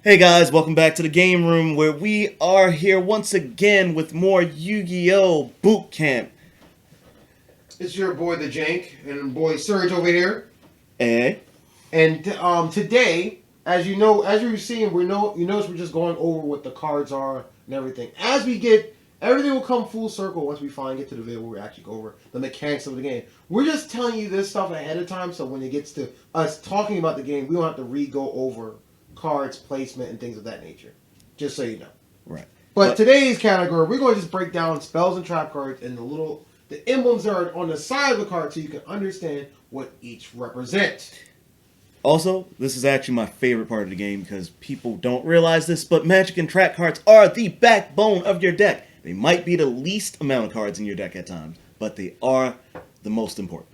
Hey guys, welcome back to the game room where we are here once again with more Yu-Gi-Oh! Boot Camp. It's your boy the Jank and boy Surge over here. Eh? And today, as you know, as you're seeing, you notice we're just going over what the cards are and everything. As we get, everything will come full circle once we finally get to the video where we actually go over the mechanics of the game. We're just telling you this stuff ahead of time, so when it gets to us talking about the game, we don't have to re-go over cards, placement, and things of that nature. Just so you know. Right. But today's category, we're going to just break down spells and trap cards and the emblems that are on the side of the card so you can understand what each represents. Also, this is actually my favorite part of the game because people don't realize this, but magic and trap cards are the backbone of your deck. They might be the least amount of cards in your deck at times, but they are the most important.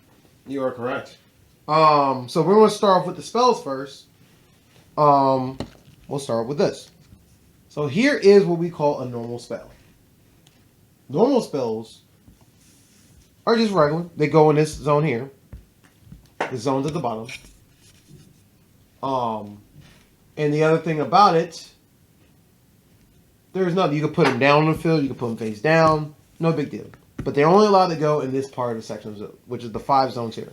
You are correct. So we're going to start off with the spells first. We'll start with this. So here is what we call a normal spell. Normal spells are just regular. They go in this zone here. The zone's at the bottom. And the other thing about it, there's nothing. You can put them down on the field. You can put them face down. No big deal. But they're only allowed to go in this part of the section, which is the 5 zones here.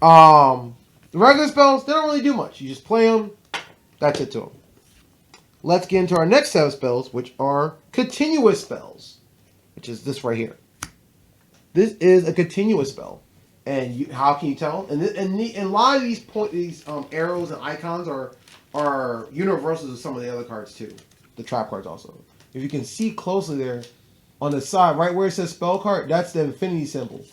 The regular spells, they don't really do much. You just play them. That's it to them. Let's get into our next set of spells, which are continuous spells, which is this right here. This is a continuous spell. And how can you tell? And a lot of these arrows and icons are universals of some of the other cards too. The trap cards also. If you can see closely there, on the side, right where it says spell card, that's the infinity symbol.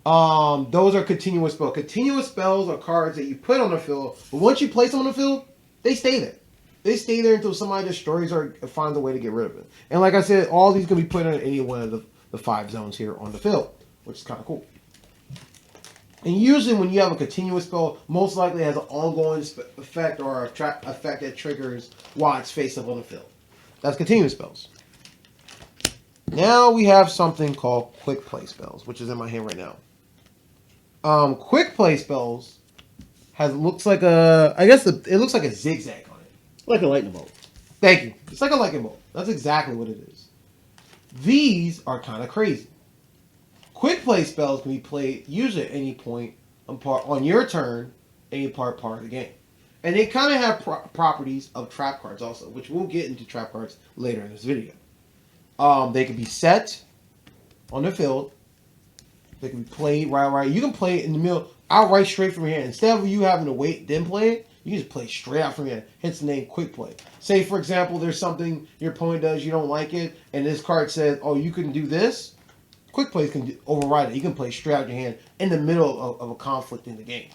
Those are continuous spells. Continuous spells are cards that you put on the field, but once you place them on the field, they stay there. They stay there until somebody destroys or finds a way to get rid of it. And like I said, all these can be put in any one of the 5 zones here on the field, which is kind of cool. And usually when you have a continuous spell, most likely it has an ongoing effect or a effect that triggers while it's face up on the field. That's continuous spells. Now we have something called quick play spells, which is in my hand right now. Quick play spells looks like a zigzag on it. Like a lightning bolt. Thank you. It's like a lightning bolt. That's exactly what it is. These are kind of crazy. Quick play spells can be played usually at any point on your turn, any part of the game. And they kind of have properties of trap cards also, which we'll get into trap cards later in this video. They can be set on the field. They can be played right. You can play it in the middle, outright straight from your hand. Instead of you having to wait, then play it, you can just play straight out from your hand. Hence the name quick play. Say, for example, there's something your opponent does, you don't like it, and this card says, oh, you can do this. Quick plays can override it. You can play straight out your hand in the middle of a conflict in the game.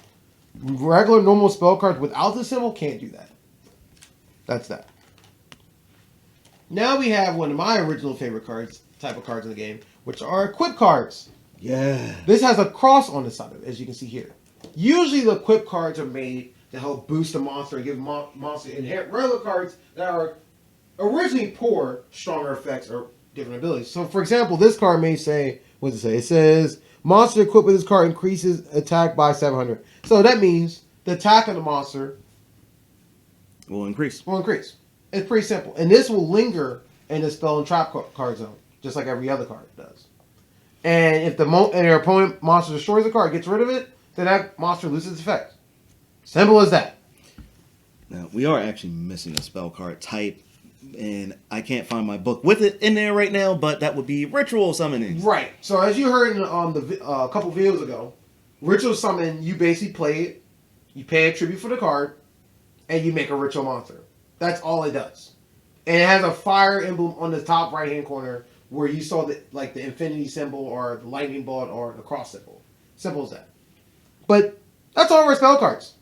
Regular, normal spell cards without the symbol can't do that. That's that. Now we have one of my original favorite type of cards in the game, which are equip cards. Yeah. This has a cross on the side of it, as you can see here. Usually the equip cards are made to help boost a monster and give monster inherent regular cards that are originally poor, stronger effects or different abilities. So for example, this card may say, what does it say? It says, monster equipped with this card increases attack by 700. So that means the attack of the monster will increase. It's pretty simple. And this will linger in the spell and trap card zone, just like every other card does. And if your opponent monster destroys the card, gets rid of it, then that monster loses its effect. Simple as that. Now, we are actually missing a spell card type, and I can't find my book with it in there right now, but that would be ritual summoning. Right. So as you heard in a couple videos ago, ritual summon, you basically play it, you pay a tribute for the card, and you make a ritual monster. That's all it does. And it has a fire emblem on the top right-hand corner where you saw the infinity symbol or the lightning bolt or the cross symbol. Simple as that. But that's all of our spell cards.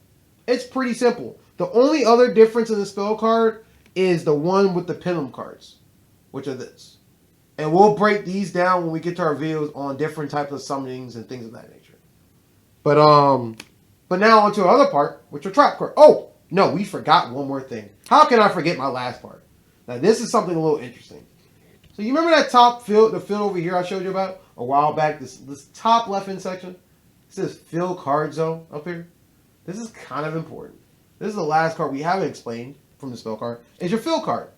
It's pretty simple. The only other difference in the spell card is the one with the pendulum cards, which are this. And we'll break these down when we get to our videos on different types of summonings and things of that nature. But now on to the other part, which are trap cards. Oh, no, we forgot one more thing. How can I forget my last part? Now, this is something a little interesting. So you remember that top field, the field over here I showed you about a while back, this top left-hand section? says fill card zone up here. This is kind of important. This is the last card we haven't explained from the spell card. Is your fill card.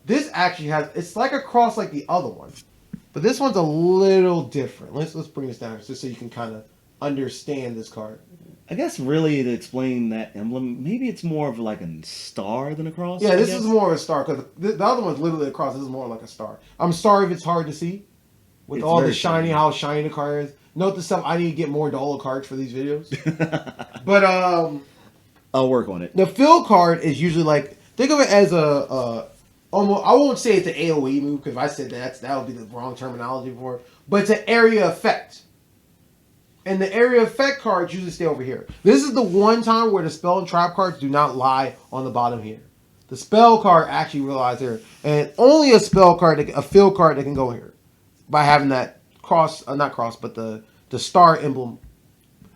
This actually has, it's like a cross like the other one. But this one's a little different. Let's bring this down just so you can kind of understand this card. I guess really to explain that emblem, maybe it's more of like a star than a cross. Yeah, this is more of a star because the other one's literally a cross. This is more like a star. I'm sorry if it's hard to see with It's all the very shiny, shiny. how shiny the card is. Note the stuff. I need to get more dollar cards for these videos. But I'll work on it. the fill card is usually like, think of it as a almost, I won't say it's an AoE move because if I said that would be the wrong terminology for it. But it's an area effect. And the area effect cards usually stay over here. This is the one time where the spell and trap cards do not lie on the bottom here. The spell card actually relies there. And only a spell card, a fill card that can go here. By having that cross, not cross, but the star emblem.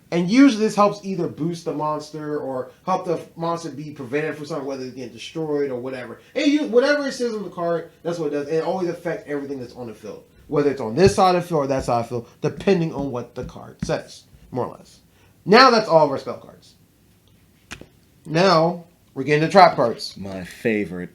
And usually this helps either boost the monster or help the monster be prevented from something, whether it's getting destroyed or whatever. And whatever it says on the card, that's what it does. And it always affects everything that's on the field. Whether it's on this side of the field or that side of the field, depending on what the card says, more or less. Now that's all of our spell cards. Now we're getting to trap cards. My favorite.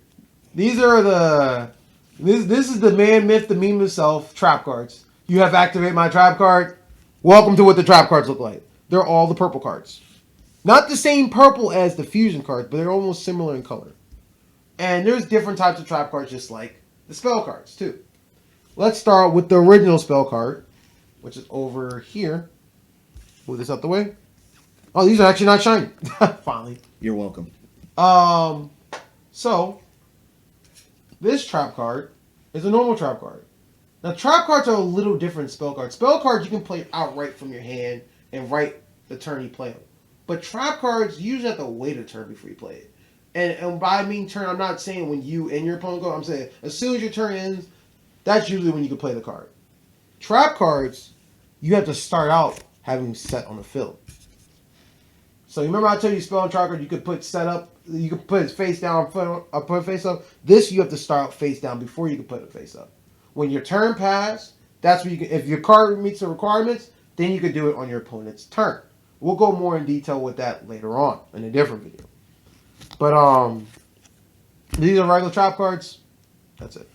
These are this is the man, myth, the meme himself, trap cards. You have activate my trap card. Welcome to what the trap cards look like. They're all the purple cards. Not the same purple as the fusion cards, but they're almost similar in color. And there's different types of trap cards just like the spell cards too. Let's start with the original spell card, which is over here. Move this out the way. Oh, these are actually not shiny. Finally. You're welcome. So this trap card is a normal trap card. Now, trap cards are a little different spell cards. Spell cards you can play outright from your hand and right the turn you play them. But trap cards, you usually have to wait a turn before you play it. And by I mean turn, I'm not saying when you and your opponent go. I'm saying as soon as your turn ends, that's usually when you can play the card. Trap cards, you have to start out having set on the field. So you remember I told you spell and trap card, you could put set up, you could put it face down, put it face up. This you have to start out face down before you can put it face up. When your turn passed, that's when you can, if your card meets the requirements, then you could do it on your opponent's turn. We'll go more in detail with that later on in a different video. But these are regular trap cards. That's it.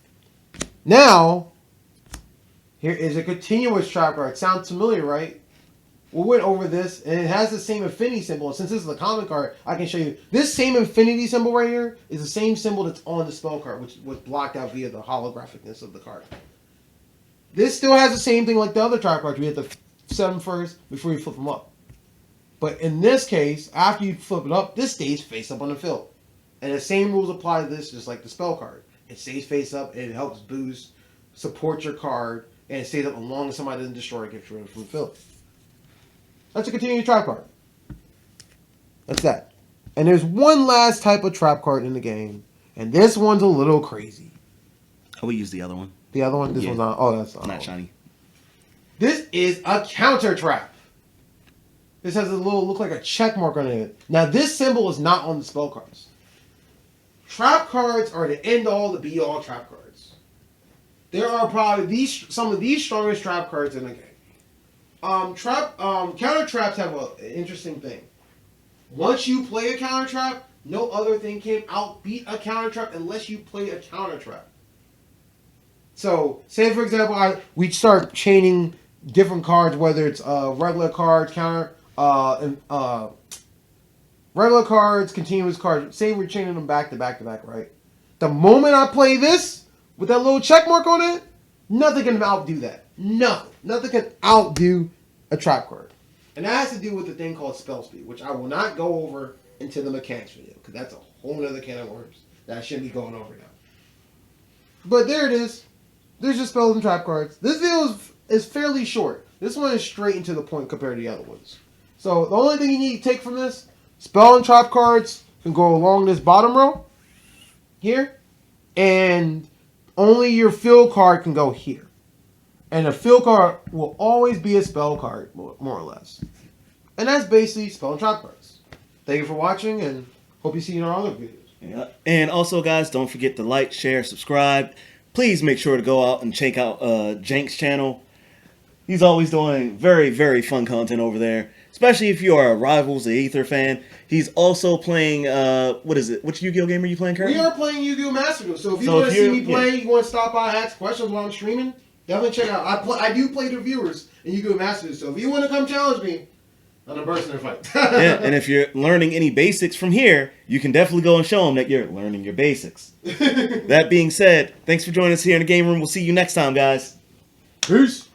Now, here is a continuous trap card. Sounds familiar, right? We went over this, and it has the same infinity symbol. And since this is a common card, I can show you. This same infinity symbol right here is the same symbol that's on the spell card, which was blocked out via the holographicness of the card. This still has the same thing like the other trap cards. We have to set them first before you flip them up. But in this case, after you flip it up, this stays face up on the field. And the same rules apply to this, just like the spell card. It stays face up, and it helps boost, support your card, and it stays up as long as somebody doesn't destroy it, gets rid of it from the field. That's a continuing trap card. That's that. And there's one last type of trap card in the game, and this one's a little crazy. I will use the other one. The other one? This one's not. Oh, that's not shiny. This is a counter trap. This has a little, look like a check mark on it. Now, this symbol is not on the spell cards. Trap cards are the end-all, the be-all trap cards. There are probably some of these strongest trap cards in the game. Counter traps have an interesting thing. Once you play a counter trap, no other thing can outbeat a counter trap unless you play a counter trap. So, say for example, we start chaining different cards, whether it's regular cards, regular cards, continuous cards. Say we're chaining them back to back to back, right? The moment I play this with that little check mark on it, nothing can outdo that. No, nothing can outdo a trap card. And that has to do with the thing called spell speed, which I will not go over into the mechanics video, because that's a whole other can of worms that I shouldn't be going over now. But there it is. There's your spells and trap cards. This video is fairly short. This one is straight and to the point compared to the other ones. So the only thing you need to take from this, spell and trap cards can go along this bottom row here, and only your fill card can go here. And a fill card will always be a spell card, more or less. And that's basically spell and trap cards. Thank you for watching, and hope you see you in our other videos. Yeah. And also, guys, don't forget to like, share, subscribe. Please make sure to go out and check out Jank's channel. He's always doing very, very fun content over there. Especially if you are a Rivals the Aether fan. He's also playing, what is it? Which Yu-Gi-Oh game are you playing currently? We are playing Yu-Gi-Oh! Master Duel. So if you want to see me play, you want to stop by, ask questions while I'm streaming, definitely check out. I do play the viewers in Yu-Gi-Oh! Master Duel. So if you want to come challenge me, on a burst in a fight. Yeah, and if you're learning any basics from here, you can definitely go and show them that you're learning your basics. That being said, thanks for joining us here in the game room. We'll see you next time, guys. Peace.